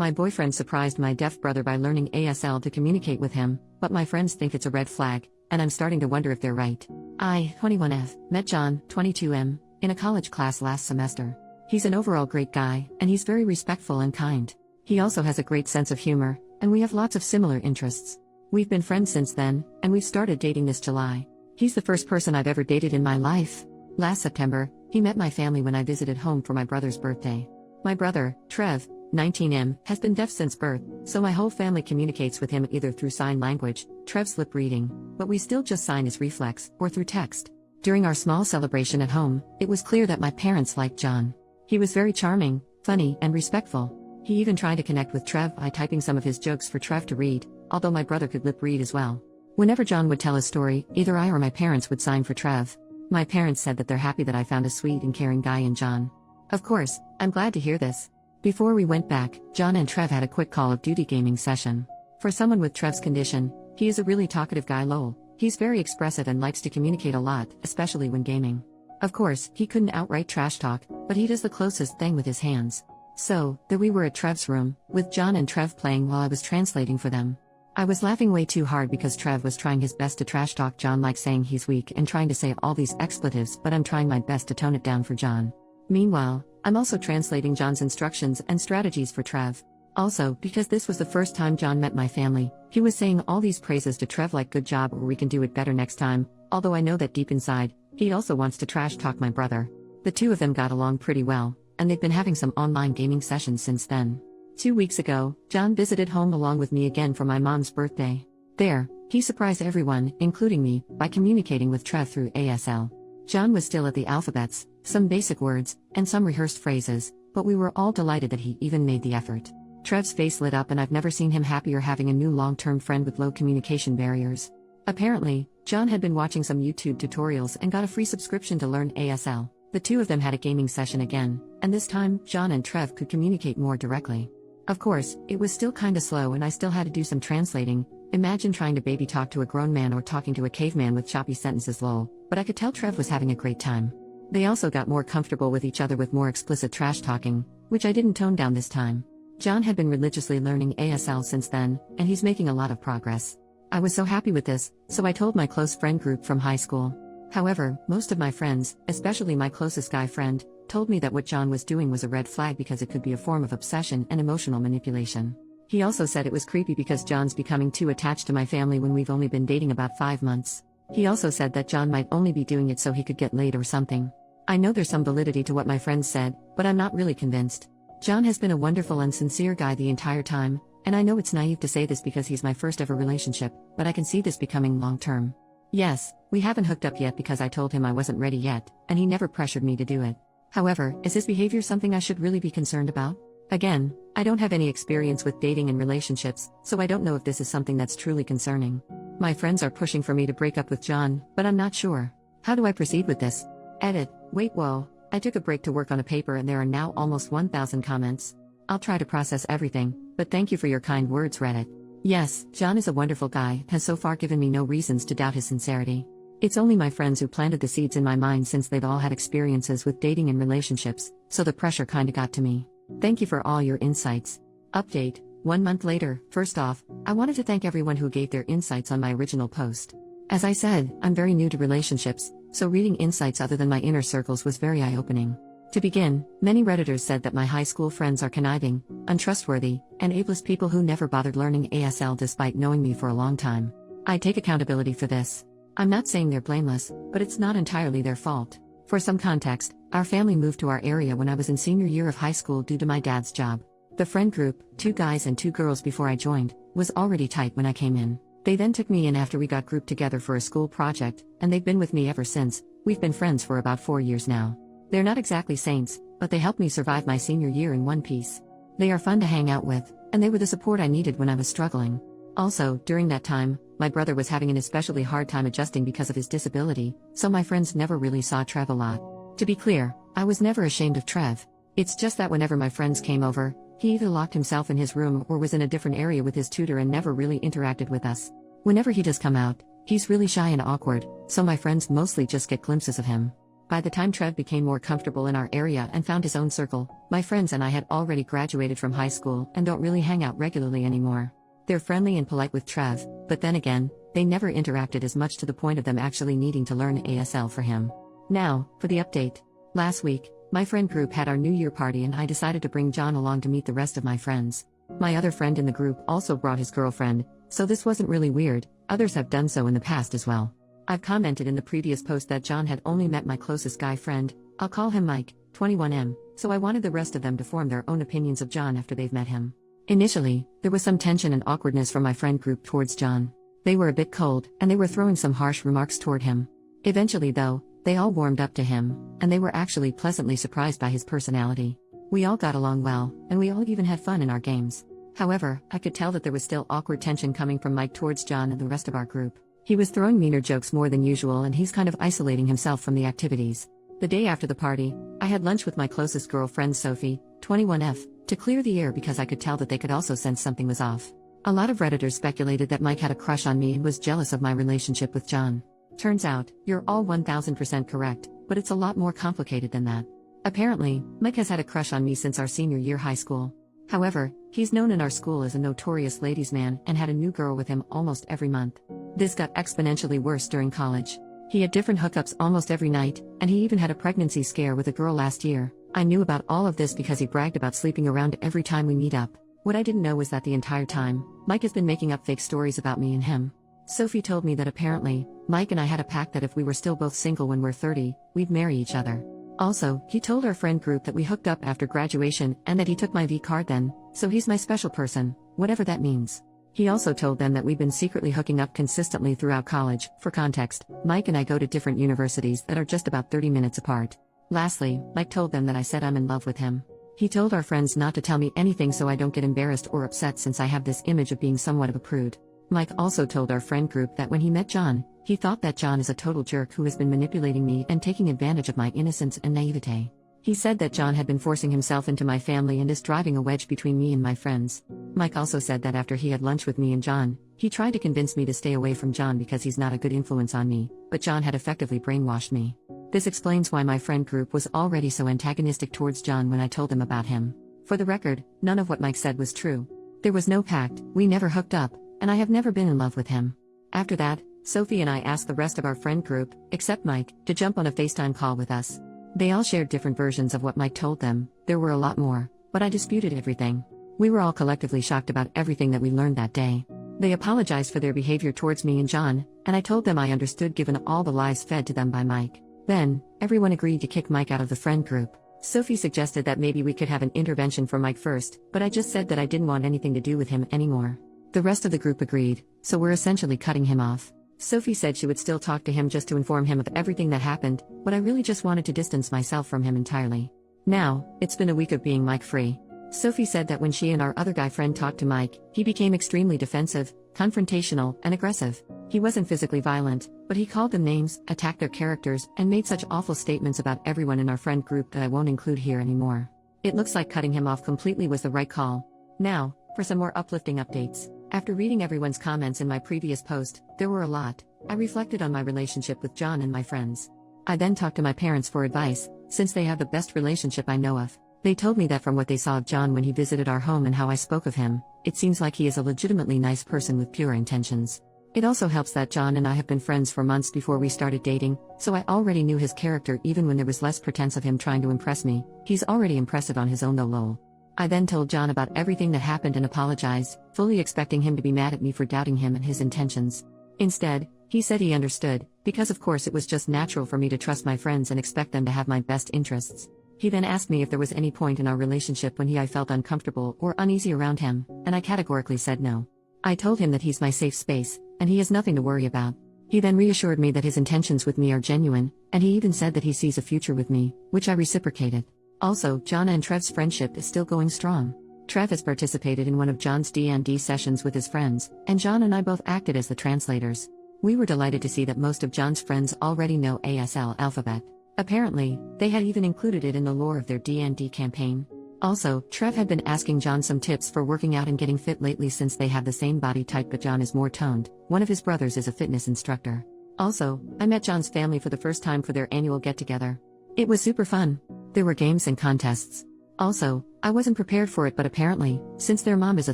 My boyfriend surprised my deaf brother by learning ASL to communicate with him, but my friends think it's a red flag, and I'm starting to wonder if they're right. I, 21F, met John, 22M, in a college class last semester. He's an overall great guy, and he's very respectful and kind. He also has a great sense of humor, and we have lots of similar interests. We've been friends since then, and we've started dating this July. He's the first person I've ever dated in my life. Last September, he met my family when I visited home for my brother's birthday. My brother, Trev, 19M, has been deaf since birth, so my whole family communicates with him either through sign language, Trev's lip reading, but we still just sign his reflex, or through text. During our small celebration at home, it was clear that my parents liked John. He was very charming, funny, and respectful. He even tried to connect with Trev by typing some of his jokes for Trev to read, although my brother could lip read as well. Whenever John would tell a story, either I or my parents would sign for Trev. My parents said that they're happy that I found a sweet and caring guy in John. Of course, I'm glad to hear this. Before we went back, John and Trev had a quick Call of Duty gaming session. For someone with Trev's condition, he is a really talkative guy lol. He's very expressive and likes to communicate a lot, especially when gaming. Of course, he couldn't outright trash talk, but he does the closest thing with his hands. So, there we were at Trev's room, with John and Trev playing while I was translating for them. I was laughing way too hard because Trev was trying his best to trash talk John, like saying he's weak and trying to say all these expletives, but I'm trying my best to tone it down for John. Meanwhile, I'm also translating John's instructions and strategies for Trev. Also, because this was the first time John met my family, he was saying all these praises to Trev like good job or we can do it better next time, although I know that deep inside, he also wants to trash talk my brother. The two of them got along pretty well, and they've been having some online gaming sessions since then. 2 weeks ago, John visited home along with me again for my mom's birthday. There, he surprised everyone, including me, by communicating with Trev through ASL. John was still at the alphabets, some basic words, and some rehearsed phrases, but we were all delighted that he even made the effort. Trev's face lit up, and I've never seen him happier having a new long-term friend with low communication barriers. Apparently, John had been watching some YouTube tutorials and got a free subscription to learn ASL. The two of them had a gaming session again, and this time, John and Trev could communicate more directly. Of course, it was still kinda slow and I still had to do some translating. Imagine trying to baby talk to a grown man or talking to a caveman with choppy sentences lol, but I could tell Trev was having a great time. They also got more comfortable with each other with more explicit trash talking, which I didn't tone down this time. John had been religiously learning ASL since then, and he's making a lot of progress. I was so happy with this, so I told my close friend group from high school. However, most of my friends, especially my closest guy friend, told me that what John was doing was a red flag because it could be a form of obsession and emotional manipulation. He also said it was creepy because John's becoming too attached to my family when we've only been dating about 5 months. He also said that John might only be doing it so he could get laid or something. I know there's some validity to what my friends said, but I'm not really convinced. John has been a wonderful and sincere guy the entire time, and I know it's naive to say this because he's my first ever relationship, but I can see this becoming long-term. Yes, we haven't hooked up yet because I told him I wasn't ready yet, and he never pressured me to do it. However, is his behavior something I should really be concerned about? Again, I don't have any experience with dating and relationships, so I don't know if this is something that's truly concerning. My friends are pushing for me to break up with John, but I'm not sure. How do I proceed with this? Edit. Wait, whoa. I took a break to work on a paper and there are now almost 1,000 comments. I'll try to process everything, but thank you for your kind words, Reddit. Yes, John is a wonderful guy, has so far given me no reasons to doubt his sincerity. It's only my friends who planted the seeds in my mind since they've all had experiences with dating and relationships, so the pressure kinda got to me. Thank you for all your insights. Update, 1 month later. First off, I wanted to thank everyone who gave their insights on my original post. As I said, I'm very new to relationships, so reading insights other than my inner circles was very eye-opening. To begin, many Redditors said that my high school friends are conniving, untrustworthy, and ableist people who never bothered learning ASL despite knowing me for a long time. I take accountability for this. I'm not saying they're blameless, but it's not entirely their fault. For some context, our family moved to our area when I was in senior year of high school due to my dad's job. The friend group, 2 guys and 2 girls before I joined, was already tight when I came in. They then took me in after we got grouped together for a school project, and they've been with me ever since. We've been friends for about 4 years now. They're not exactly saints, but they helped me survive my senior year in one piece. They are fun to hang out with, and they were the support I needed when I was struggling. Also, during that time, my brother was having an especially hard time adjusting because of his disability, so my friends never really saw Trev a lot. To be clear, I was never ashamed of Trev. It's just that whenever my friends came over, he either locked himself in his room or was in a different area with his tutor and never really interacted with us. Whenever he does come out, he's really shy and awkward, so my friends mostly just get glimpses of him. By the time Trev became more comfortable in our area and found his own circle, my friends and I had already graduated from high school and don't really hang out regularly anymore. They're friendly and polite with Trev, but then again, they never interacted as much to the point of them actually needing to learn ASL for him. Now, for the update. Last week, my friend group had our New Year party and I decided to bring John along to meet the rest of my friends. My other friend in the group also brought his girlfriend, so this wasn't really weird. Others have done so in the past as well. I've commented in the previous post that John had only met my closest guy friend, I'll call him Mike, 21M, so I wanted the rest of them to form their own opinions of John after they've met him. Initially, there was some tension and awkwardness from my friend group towards John. They were a bit cold, and they were throwing some harsh remarks toward him. Eventually though, they all warmed up to him, and they were actually pleasantly surprised by his personality. We all got along well, and we all even had fun in our games. However, I could tell that there was still awkward tension coming from Mike towards John and the rest of our group. He was throwing meaner jokes more than usual and he's kind of isolating himself from the activities. The day after the party, I had lunch with my closest girlfriend Sophie, 21F, to clear the air because I could tell that they could also sense something was off. A lot of Redditors speculated that Mike had a crush on me and was jealous of my relationship with John. Turns out, you're all 1000% correct, but it's a lot more complicated than that. Apparently, Mike has had a crush on me since our senior year high school. However, he's known in our school as a notorious ladies' man and had a new girl with him almost every month. This got exponentially worse during college. He had different hookups almost every night, and he even had a pregnancy scare with a girl last year. I knew about all of this because he bragged about sleeping around every time we meet up. What I didn't know was that the entire time, Mike has been making up fake stories about me and him. Sophie told me that apparently, Mike and I had a pact that if we were still both single when we're 30, we'd marry each other. Also, he told our friend group that we hooked up after graduation and that he took my V card then, so he's my special person, whatever that means. He also told them that we've been secretly hooking up consistently throughout college. For context, Mike and I go to different universities that are just about 30 minutes apart. Lastly, Mike told them that I said I'm in love with him. He told our friends not to tell me anything so I don't get embarrassed or upset since I have this image of being somewhat of a prude. Mike also told our friend group that when he met John, he thought that John is a total jerk who has been manipulating me and taking advantage of my innocence and naivete. He said that John had been forcing himself into my family and is driving a wedge between me and my friends. Mike also said that after he had lunch with me and John, he tried to convince me to stay away from John because he's not a good influence on me, but John had effectively brainwashed me. This explains why my friend group was already so antagonistic towards John when I told them about him. For the record, none of what Mike said was true. There was no pact, we never hooked up, and I have never been in love with him. After that, Sophie and I asked the rest of our friend group, except Mike, to jump on a FaceTime call with us. They all shared different versions of what Mike told them. There were a lot more, but I disputed everything. We were all collectively shocked about everything that we learned that day. They apologized for their behavior towards me and John, and I told them I understood given all the lies fed to them by Mike. Then, everyone agreed to kick Mike out of the friend group. Sophie suggested that maybe we could have an intervention for Mike first, but I just said that I didn't want anything to do with him anymore. The rest of the group agreed, so we're essentially cutting him off. Sophie said she would still talk to him just to inform him of everything that happened, but I really just wanted to distance myself from him entirely. Now, it's been a week of being Mike-free. Sophie said that when she and our other guy friend talked to Mike, he became extremely defensive, confrontational, and aggressive. He wasn't physically violent, but he called them names, attacked their characters, and made such awful statements about everyone in our friend group that I won't include here anymore. It looks like cutting him off completely was the right call. Now, for some more uplifting updates. After reading everyone's comments in my previous post, there were a lot. I reflected on my relationship with John and my friends. I then talked to my parents for advice, since they have the best relationship I know of. They told me that from what they saw of John when he visited our home and how I spoke of him, it seems like he is a legitimately nice person with pure intentions. It also helps that John and I have been friends for months before we started dating, so I already knew his character even when there was less pretense of him trying to impress me. He's already impressive on his own though lol. I then told John about everything that happened and apologized, fully expecting him to be mad at me for doubting him and his intentions. Instead, he said he understood, because of course it was just natural for me to trust my friends and expect them to have my best interests. He then asked me if there was any point in our relationship when I felt uncomfortable or uneasy around him, and I categorically said no. I told him that he's my safe space, and he has nothing to worry about. He then reassured me that his intentions with me are genuine, and he even said that he sees a future with me, which I reciprocated. Also, John and Trev's friendship is still going strong. Trev has participated in one of John's D&D sessions with his friends, and John and I both acted as the translators. We were delighted to see that most of John's friends already know ASL alphabet. Apparently, they had even included it in the lore of their D&D campaign. Also, Trev had been asking John some tips for working out and getting fit lately since they have the same body type but John is more toned. One of his brothers is a fitness instructor. Also, I met John's family for the first time for their annual get-together. It was super fun. There were games and contests. Also, I wasn't prepared for it, but apparently, since their mom is a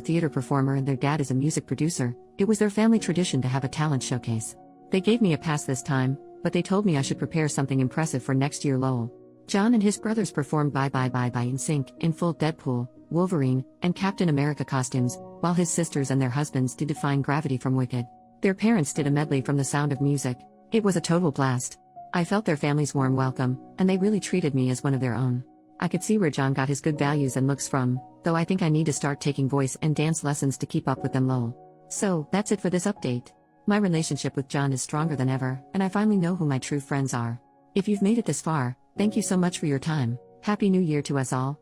theater performer and their dad is a music producer, it was their family tradition to have a talent showcase. They gave me a pass this time, but they told me I should prepare something impressive for next year lol. John and his brothers performed Bye Bye Bye Bye in sync, in full Deadpool, Wolverine, and Captain America costumes, while his sisters and their husbands did Defying Gravity from Wicked. Their parents did a medley from The Sound of Music. It was a total blast. I felt their family's warm welcome, and they really treated me as one of their own. I could see where John got his good values and looks from, though I think I need to start taking voice and dance lessons to keep up with them lol. So, that's it for this update. My relationship with John is stronger than ever, and I finally know who my true friends are. If you've made it this far, thank you so much for your time. Happy New Year to us all.